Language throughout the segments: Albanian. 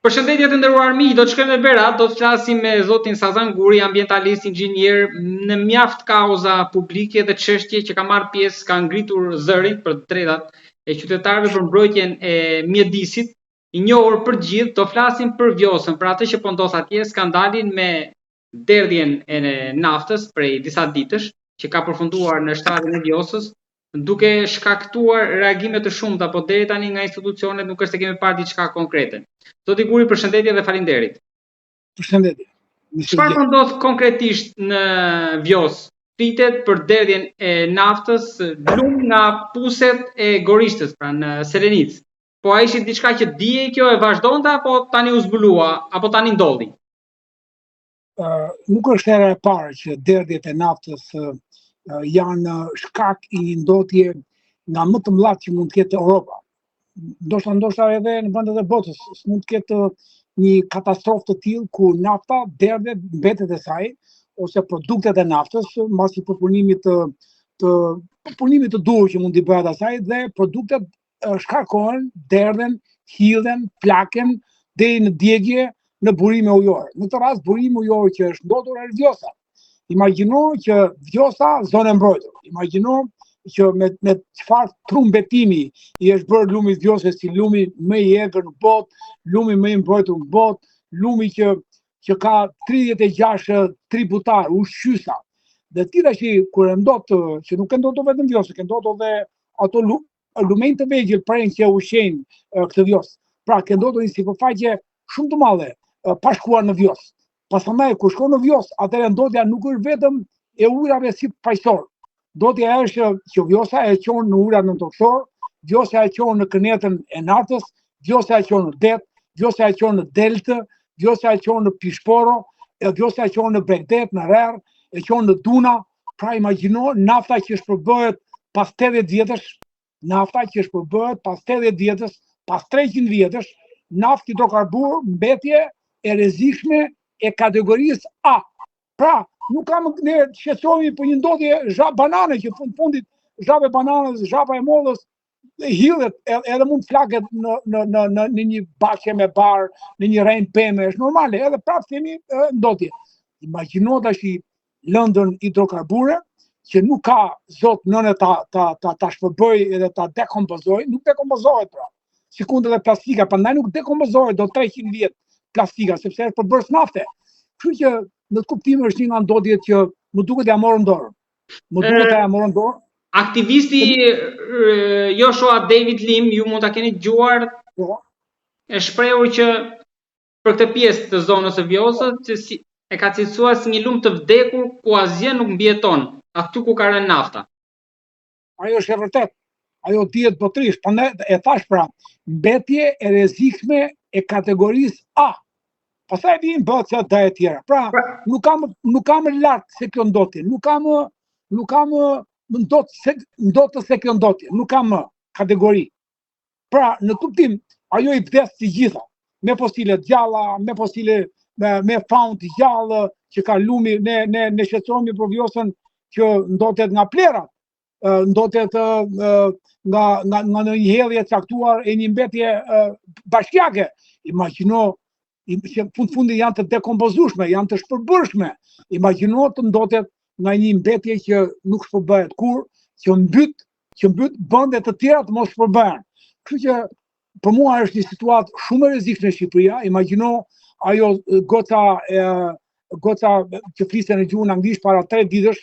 Përshëndetje të nderuar miq, do të shkojmë në Berat, do të flasim me zotin Sazan Guri, ambientalist, inxhinier, në mjaft kauza publike dhe çështje që ka marrë pjesë, ka ngritur zërin për drejtat e qytetarëve për mbrojtjen e mjedisit, i njohur për gjithë. Do flasim për Vjosën, për atë që po ndodh atje, skandalin me derdhjen e naftës prej disa ditësh, që ka përfunduar në shtratin e Vjosës, duke shkaktuar reagime të shumta, po deri tani nga institucionet nuk është se kemi parë diçka konkrete. Zoti Guri, përshëndetje dhe faleminderit. Përshëndetje. Çfarë po ndodh konkretisht në Vjos? Pritet për derdhjen e naftës, lum nga puset e Gorishtës, pra në Selenic. Po a ishte diçka që dije kjo e vazhdonte apo tani u zbulua, apo tani ndodhi? Nuk është era e parë që derdhjet e naftës janë shkak i ndotje nga më të mëdha që mund të ketë Europa. Ndoshta edhe në vendet e botës mund të ketë një katastrofë të tillë ku nafta derdhet mbetet e saj ose produktet e naftës mbasi përpunimit të duhur që mund t'i bëhet asaj dhe produktet shkarkohen, derdhen, hidhen, plaken deri në djegje në burime ujore. Në këtë rast burimi ujor që është ndodhur është Vjosa. Imagjino që Vjosa zonë e mbrojtur. Imagjino që me çfarë trumbetimi i është bërë lumi i Vjosës si lumi më i egër në botë, lumi më i mbrojtur në botë, lumi që ka 36 tributar, ushqyesa. Dhe tira që kur e ndot, që nuk e ndoto vetëm Vjosë, e ndoto dhe ato lumenj të vegjël prenë që ushqejnë këtë Vjosë. Pra ke ndoto një sipërfaqe shumë të madhe pa shkuar në Vjosë. Pastaj kur shkon në Vjosë, atëherë ndotja nuk është vetëm e ujrave si paqësor. Ndotja është që Vjosa e çon në urat në tokësor, Vjosa e çon në kënetën e natës, Vjosa e çon në det, Vjosa e çon në deltë, Vjosa e çon në Pishporo, Vjosa e çon në Bregdet, në Rerë, e çon në Duna. Pra imagjino nafta që shpërbëhet pas 80 vjetësh, nafta që shpërbëhet pas 80 vjetësh, pas 300 vjetësh, naftë hidrokarbur, mbetje e rrezikshme e kategorisë A. Pra, nuk kam ne shqetësohemi për një ndodhje zhap banane që fundit zhap e bananës, zhapa e mollës hidhet edhe mund flaket në një bashkë me bar, në një rrenë pemë, është normale, edhe prapë themi ndotje. Imagjino tash lëndën hidrokarbure që nuk ka zot nënë ta shpërbëj edhe ta dekompozoj, nuk dekompozohet pra. Sikund edhe plastika, prandaj nuk dekompozohet do 300 vjet plastika sepse është përbërës nafte. Kështu që në të kuptim është një nga ndodhjet që më duket ja morën dorë. Më duket ja morën dorë. Aktivisti Joshua David Lim, ju mund ta keni dëgjuar, e shprehur që për këtë pjesë të zonës së Vjosës që e ka cilësuar si një lum të vdekur ku asgjë nuk mbijeton, aty ku ka rënë nafta. Ajo është e vërtet. Ajo dihet botërisht, prandaj e thash pra, mbetje e rrezikshme e kategorisë A. Pastaj vijnë bëhet dhe e tjera. Pra, nuk kam lart se kjo ndotje, nuk kam ndotë se kjo ndotje, nuk kam kategori. Pra, në kuptim, ajo i vdes të gjitha, me fosile gjalla, me fosile me faun të gjallë, që ka lumi, ne shqetësohemi për Vjosën që ndotet nga plerat, ndotet nga një hedhje caktuar e një mbetje bashkiake. Imagjino që fundi janë të dekompozueshme, janë të shpërbërshme. Imagjino të ndotet nga një mbetje që nuk shpërbëhet kur, që mbyt vende të tjera të mos shpërbëhen. Kështu që për mua është një situatë shumë e rrezikshme në Shqipëri. Imagjino ajo goca që fliste në gjuhën anglisht para 3 ditësh,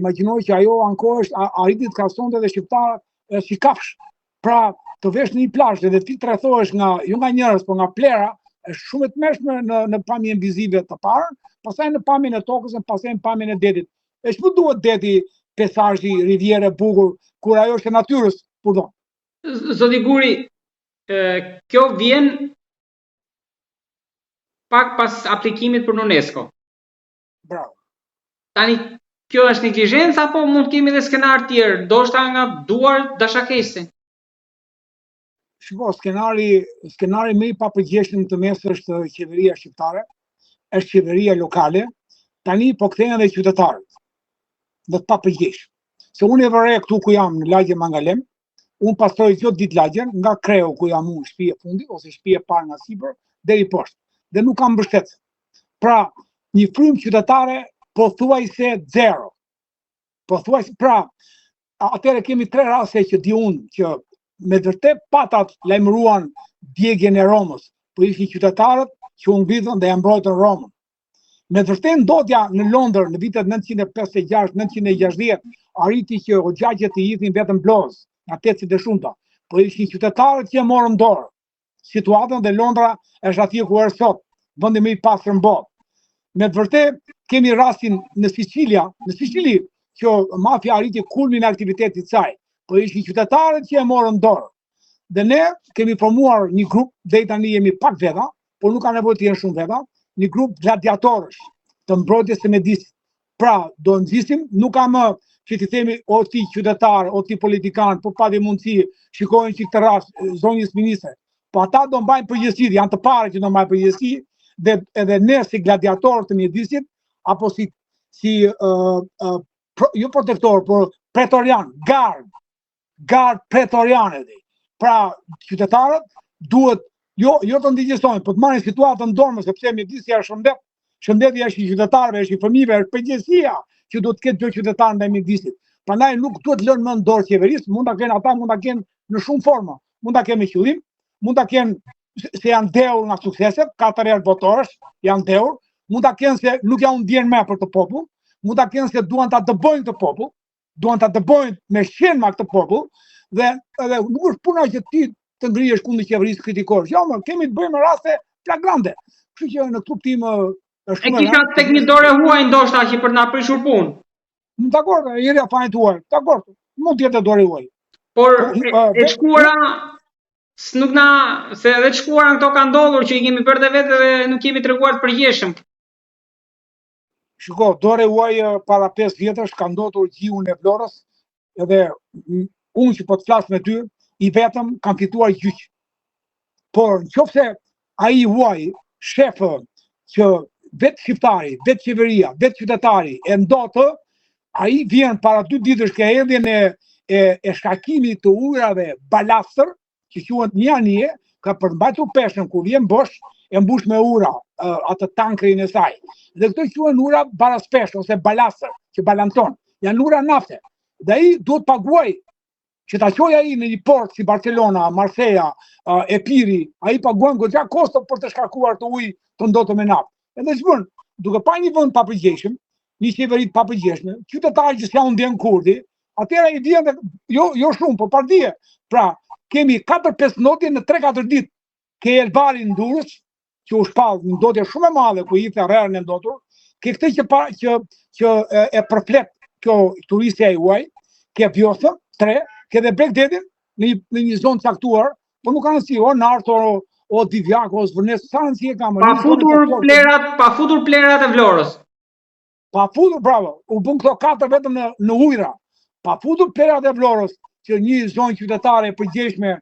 imagjino që ajo ankohesh arriti të krahasonte edhe shqiptarët si kafsh. Pra, të vesh në një plazh dhe ti trethohesh jo nga njerëz, por nga plera, është shumë e tmeshme në pamjen vizive të parë, pastaj në pamjen e tokës, pastaj në pamjen e detit. E ç'më duhet deti, pesazhi, rivierë e bukur, kur ajo është e natyrës, pardon. Zoti Guri, kjo vjen pak pas aplikimit për UNESCO. Bravo. Tani, kjo është neglizhencë apo mund kemi edhe skenar tjerë, ndoshta nga duar dashakese? Shiko, skenari më i papërgjeshëm të mes është qeveria shqiptare, është qeveria lokale, tani po kthehen edhe qytetarët. Dhe të papërgjesh. Se unë e vërej këtu ku jam në lagje Mangalem, unë pastroj çdo ditë lagjen, nga Kreu ku jam unë, shtëpi e fundit ose shtëpi e parë nga sipër, deri poshtë dhe nuk kam mbështetës. Pra, një frymë qytetare pothuajse zero. Pothuajse, pra, atëherë kemi 3 raste që di unë që me vërtet patat lajmëruan djegjen e Romës, po ishin qytetarët që u ngbitën dhe e mbrojtën Romën. Me vërtet ndodja në Londër në vitet 1956-1960 arriti që hoxhaqet të hithin vetëm blozë, nga tecit e shumta, po ishin qytetarët që e morën dorë situatën dhe Londra është atje ku është sot, vendi më i pastër në botë. Me të vërtet kemi rastin në Sicili, që mafia arriti kulmin e aktivitetit saj, po ishin qytetarët që e morën dorë. Dhe ne kemi formuar një grup, deri tani jemi pak veta, por nuk ka nevojë të jenë shumë veta, një grup gladiatorësh të mbrojtjes së Medisit. Pra, do nxisim, nuk kam që ti themi o ti qytetar, o ti politikan, po pa dhe mundësi, shikojnë që këtë rast zonjës ministre. Po ata do mbajnë përgjegjësi, janë të parë që do mbajnë përgjegjësi, dhe edhe ne si gladiatorë të mjedisit, apo jo protektor, por pretorian, gard pretorian edhe. Pra, qytetarët duhet jo të ndihgjësojnë, po të marrin situatën në dorë, sepse mjedisi është shëndet. Shëndeti është i qytetarëve, është i fëmijëve, është përgjegjësia që duhet të ketë çdo qytetar ndaj mjedisit. Prandaj nuk duhet lënë më në dorë qeverisë, mund ta kenë ata, mund ta kenë në shumë forma. Mund ta kenë me qëllim, mund ta kenë se janë dheur nga sukseset, 4 herë votorësh janë dheur, mund ta kenë se nuk janë ndjen më për të popull, mund ta kenë se duan ta dëbojnë të popull, duan ta dëbojnë me shkenma këtë popull, dhe edhe nuk është puna që ti të ngrihesh kundër qeverisë kritikosh. Jo, më kemi të bëjmë raste flagrante. Kështu që në këtë kuptim është shumë. E kisha tek një dorë huaj ndoshta që për na prishur punë. Dakor, jeri afajin tuaj. Dakor, mund të jetë dorë huaj. Por e shkuara nuk na se edhe të shkuara këto ka ndodhur që i kemi bërë vetë dhe nuk kemi treguar të përgjeshëm. Shiko, dorë huaj para 5 vjetësh ka ndodhur gjiun e Vlorës, edhe unë që po të flas me ty, i vetëm kam fituar gjyq. Por nëse ai huaj, shefë që vetë shqiptari, vetë qeveria, vetë qytetari e ndotë, ai vjen para 2 ditësh ka erdhjen e shkakimit të ujrave balastër, që quhet një anije, ka përmbajtur peshën kur vjen bosh, e mbush me ura atë tankrin e saj. Dhe këto quhen ura baraspesh ose balastër, që balanton. Janë ura nafte. Dhe ai duhet paguaj që ta çojë ai në një port si Barcelona, Marseja, Epiri, ai paguan goxha kosto për të shkarkuar të ujë të ndotë me naftë. Edhe ç'bën, duke pa një vend pa përgjegjshëm, një qeveri pa përgjegjshme, qytetarë që s'ja u ndjen kurdi, atëherë i vjen jo shumë, po pardie. Pra, kemi 4-5 ndotje në 3-4 ditë. Ke Elbarin në Durrës, që u shpall një ndotje shumë e madhe ku i the rrerën e ndotur, ke këtë që e përflet kjo turistja e huaj, ke Vjosën 3, ke dhe Bregdetin në një zonë caktuar, po nuk kanë si o Narto o Divjak o Zvërnes, sa rëndësi e kam. Pa futur plerat e Vlorës. Pa futur, bravo, u bën këto 4 vetëm në ujra. Pa futur plerat e Vlorës, që një zonë qytetare e përgjegjshme,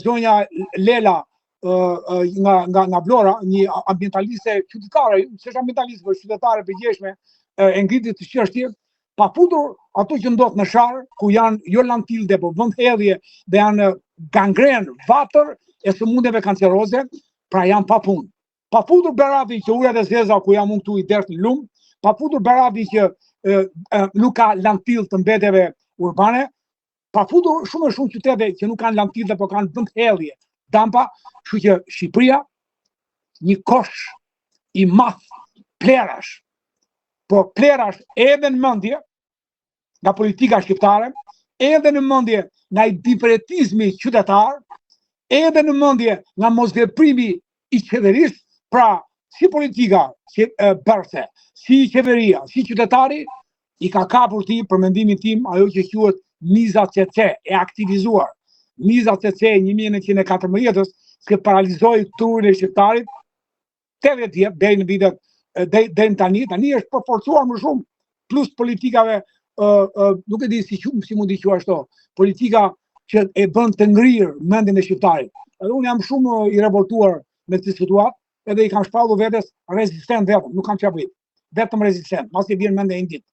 zonja Lela nga Vlora, një ambientaliste qytetare, s'është ambientaliste, por qytetare e përgjegjshme, e ngritit të çështje. Pa futur ato që ndodh në Sharr, ku janë jo lantilde, po vend hedhje dhe janë gangren, vatër e sëmundjeve kanceroze, pra janë pa punë. Pa futur Beravi që ujrat e zeza ku jam unë këtu i dert në lum, pa futur Beravi që nuk ka lantill të mbetjeve urbane, pa futur shumë qytete që nuk kanë lantilde, po kanë vend hedhje, dampa, kështu që Shqipëria një kosh i madh plerash. Po plerash edhe në mendje nga politika shqiptare, edhe në mendje nga i diferentizmi qytetar, edhe në mendje nga mosveprimi i qeverisë, pra si politika bërse, si qeveria, si qytetari, i ka kapur ti, për mendimin tim, ajo që quhet miza CC, e aktivizuar. Miza CC 1914-ës, që paralizoi turin e shqiptarit 80 vjet deri në vitet deri tani është përforcuar më shumë, plus politikave, nuk e di si mund t'i quash ashtu, politika që e bën të ngrirë mendjen e shqiptarit. Edhe unë jam shumë i revoltuar me këtë situatë, edhe i kam shpallur vetes rezistent vetëm, nuk kam çfarë bëj. Vetëm rezistent, mos i vjen mendja një ditë.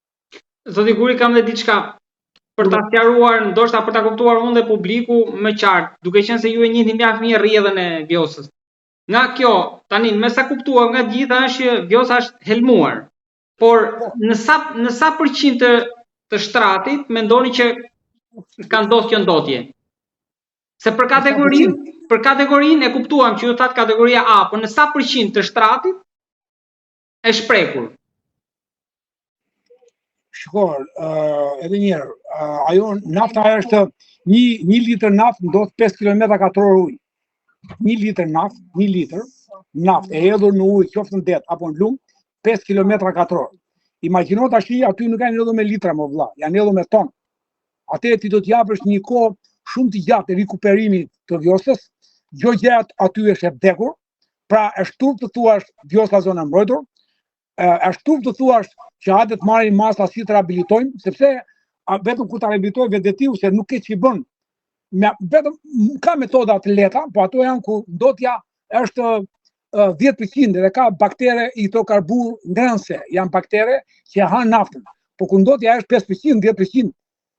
Zoti Guri, kam dhe diçka për ta sqaruar, ndoshta për ta kuptuar unë dhe publiku më qartë, duke qenë se ju e njihni mjaft mirë rrjedhën e Vjosës. Nga kjo, tani me sa kuptuar nga gjitha është që Vjosa është helmuar. Por në sa përqind të shtratit mendoni që ka ndodhur kjo ndotje? Se për kategorinë e kuptuam që ju thatë kategoria A, por në sa përqind të shtratit e shprekur? Shikoj, edhe një herë, ajo nafta është 1 litër naftë ndodh 5 km² ujë. 1 litër naftë, 1 litër naftë e hedhur në ujë, qoftë në det apo në lum, 5 km². Imagjino tash aty nuk janë hedhur me litra më vëlla, janë hedhur me ton. Atë ti do të japësh një kohë shumë të gjatë rikuperimit të Vjosës, gjë gjatë aty është e vdekur, pra është turp të thuash Vjosa zonë mbrojtur, është turp të thuash që hajde të marrin masa si të rehabilitojmë, sepse vetëm kur ta rehabilitoj vetetiu se nuk ke ç'i bën. Vetëm ka metoda të lehta, po ato janë ku ndotja është 10% dhe ka baktere hidrokarbur ngrënëse, janë baktere që han naftën. Po ku ndotja është 5%, 10%,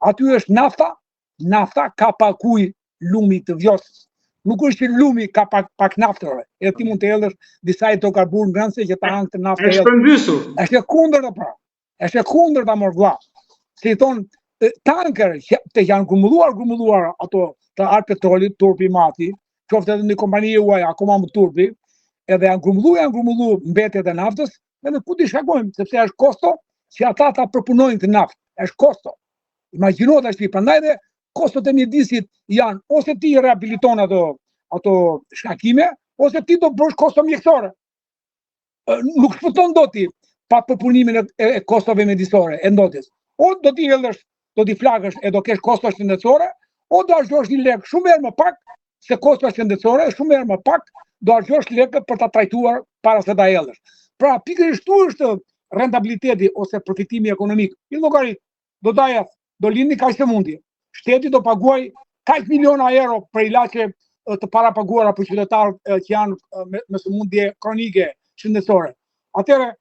aty është nafta ka pak ujë lumi të Vjosës. Nuk është që lumi ka pak naftë, edhe ti mund të hedhësh disa hidrokarbur ngrënëse që ta hanë këtë naftë. Është përmbysur. Është e kundërta pra. Është e kundërta mor vlla. Si thon tanker që janë grumbulluar ato të art petrolit, turpi mati, qoftë edhe në kompani juaj akoma më turpi, edhe janë grumbullu mbetjet e naftës, edhe ku ti shkojmë, sepse është kosto që ata ta përpunojnë të naftë, është kosto. Imagjino tash ti, prandaj dhe kostot e mjedisit janë ose ti rehabiliton ato shkakime, ose ti do bësh kosto mjekësore. Nuk shpëton dot ti pa përpunimin e kostove mjedisore e ndotjes. O do t'i hedhësh, do t'i flakësh e do kesh kosto shëndetësore, o do argjosh një lek shumë herë më pak se kosto shëndetësore, shumë herë më pak do argjosh lekë për ta trajtuar para se ta hedhësh. Pra pikërisht këtu është rentabiliteti ose përfitimi ekonomik. I llogarit do daja, do lindni kaq të mundi. Shteti do paguaj kaq miliona euro për ilaçe të parapaguara për qytetarët që janë me sëmundje kronike shëndetësore. Atëherë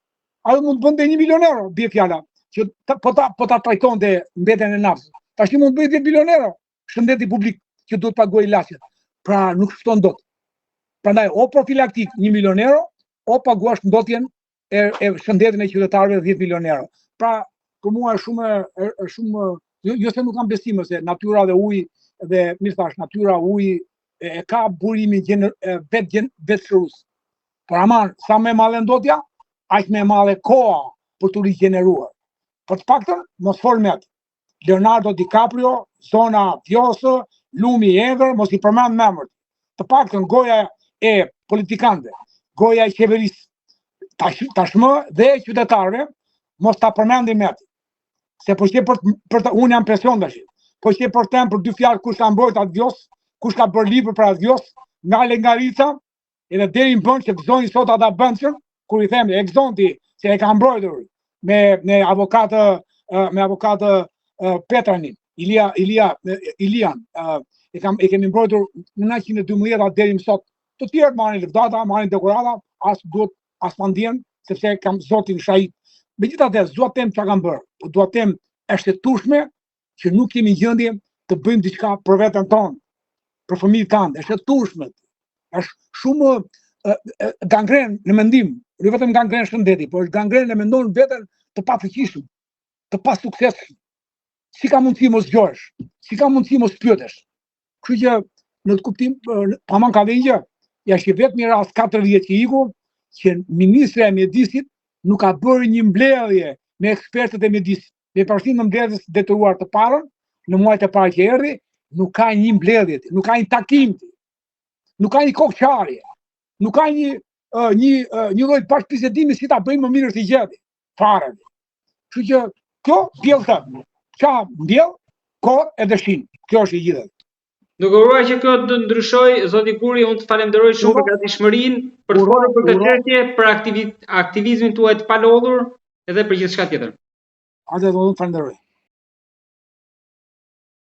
ajo mund të bënte 1 milion euro, bie fjala, që po ta trajtonte mbetjen e naftës. Tash mund të bëjë 10 milion euro shëndeti publik që duhet paguaj ilaçet. Pra nuk shton dot. Prandaj o profilaktik 1 milion euro, o paguash ndotjen e shëndetin e qytetarëve 10 milion euro. Pra për mua është shumë jo se nuk kam besim se natyra dhe uji dhe mirë thash, natyra uji e ka burimin vetëshërus. Por aman, sa më e madhe ndotja, aq më e madhe koha për të rigjeneruar. Për të paktën, mos folmet. Leonardo DiCaprio, zona Vjosë, lumi i Egër, mos i përmend emrin. Të paktën goja e politikanëve, goja e qeverisë, tashmë dhe e qytetarëve, mos ta përmendim met. Se po që unë jam presion tash. Po që për tem për 2 fjalë kush ka mbrojt atë Vjosë, kush ka bërë libër për atë Vjosë, nga Lengarica, edhe deri në bën që gëzojnë sot ata bëndshëm, kur i them e gëzonti se e ka mbrojtur me avokatë Petranin, Ilian, e kemi mbrojtur në 1912 deri më sot. Të tjerët marrin lëvdata, marrin dekorata, as pa ndjen, sepse kam zotin shahid. Megjithatë, s'dua të them çka kanë bërë, po dua të them është e tushme që nuk kemi gjendje të bëjmë diçka për veten tonë, për fëmijët tanë. Është e tushme. Është shumë gangren në mendim, jo vetëm gangren shëndeti, por është gangren në mendon veten të pafuqishëm, të pasuksesshëm. Si ka mundësi mos dëgjosh, si ka mundësi mos pyetesh. Kështu që në të kuptim, paman ka dhënë gjë, ja që vetëm një rast 4 vjet që iku, që ministri e mjedisit nuk ka bërë një mbledhje me ekspertët e mjedisit. Me përfshirjen e mbledhjes detyruar të parën, në muajt e parë që erdhi, nuk ka një mbledhje, nuk ka një takim, nuk ka një kokçarje, nuk ka një lloj bashkëbisedimi si ta bëjmë më mirë si gjeti. Fare. Kështu që kjo bjell thënë. Qa mbjell, kohë e dëshin. Kjo është e gjithë. Duke uruar që kjo të ndryshoj, zoti Guri, unë të falenderoj shumë për gatishmërinë, për të folur për këtë çështje, për aktivizmin tuaj të palodhur edhe për gjithçka tjetër. Atë do të falenderoj.